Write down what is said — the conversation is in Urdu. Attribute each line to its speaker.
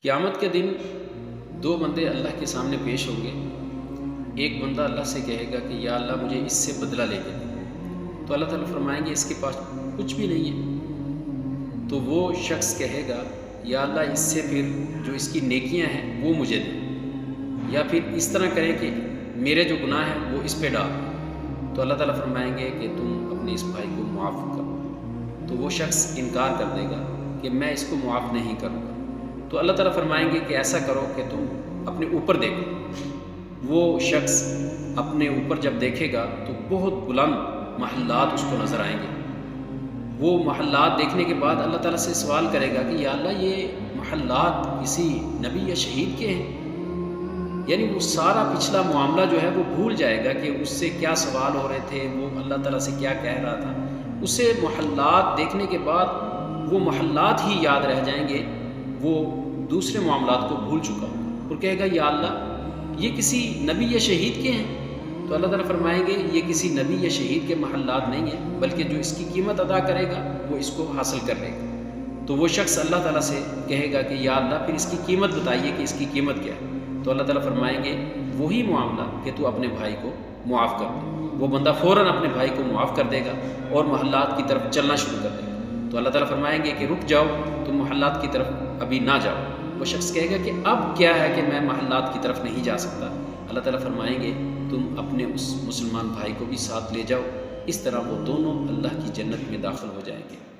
Speaker 1: قیامت کے دن دو بندے اللہ کے سامنے پیش ہوں گے۔ ایک بندہ اللہ سے کہے گا کہ یا اللہ مجھے اس سے بدلہ لے کے دے، تو اللہ تعالیٰ فرمائیں گے اس کے پاس کچھ بھی نہیں ہے۔ تو وہ شخص کہے گا یا اللہ اس سے پھر جو اس کی نیکیاں ہیں وہ مجھے دے، یا پھر اس طرح کرے کہ میرے جو گناہ ہیں وہ اس پہ ڈال۔ تو اللہ تعالیٰ فرمائیں گے کہ تم اپنے اس بھائی کو معاف کرو۔ تو وہ شخص انکار کر دے گا کہ میں اس کو معاف نہیں کروں گا۔ تو اللہ تعالیٰ فرمائیں گے کہ ایسا کرو کہ تم اپنے اوپر دیکھو۔ وہ شخص اپنے اوپر جب دیکھے گا تو بہت بلند محلات اس کو نظر آئیں گے۔ وہ محلات دیکھنے کے بعد اللہ تعالیٰ سے سوال کرے گا کہ یا اللہ یہ محلات کسی نبی یا شہید کے ہیں؟ یعنی وہ سارا پچھلا معاملہ جو ہے وہ بھول جائے گا کہ اس سے کیا سوال ہو رہے تھے، وہ اللہ تعالیٰ سے کیا کہہ رہا تھا۔ اسے محلات دیکھنے کے بعد وہ محلات ہی یاد رہ جائیں گے، وہ دوسرے معاملات کو بھول چکا اور کہے گا یا اللہ یہ کسی نبی یا شہید کے ہیں؟ تو اللہ تعالیٰ فرمائیں گے یہ کسی نبی یا شہید کے محلات نہیں ہیں، بلکہ جو اس کی قیمت ادا کرے گا وہ اس کو حاصل کر لے گا۔ تو وہ شخص اللہ تعالیٰ سے کہے گا کہ یا اللہ پھر اس کی قیمت بتائیے کہ اس کی قیمت کیا ہے۔ تو اللہ تعالیٰ فرمائیں گے وہی معاملہ کہ تو اپنے بھائی کو معاف کر دے۔ وہ بندہ فوراً اپنے بھائی کو معاف کر دے گا اور محلات کی طرف چلنا شروع کر دے گا۔ تو اللہ تعالیٰ فرمائیں گے کہ رک جاؤ، تم محلات کی طرف ابھی نہ جاؤ۔ وہ شخص کہے گا کہ اب کیا ہے کہ میں محلات کی طرف نہیں جا سکتا۔ اللہ تعالیٰ فرمائیں گے تم اپنے اس مسلمان بھائی کو بھی ساتھ لے جاؤ، اس طرح وہ دونوں اللہ کی جنت میں داخل ہو جائیں گے۔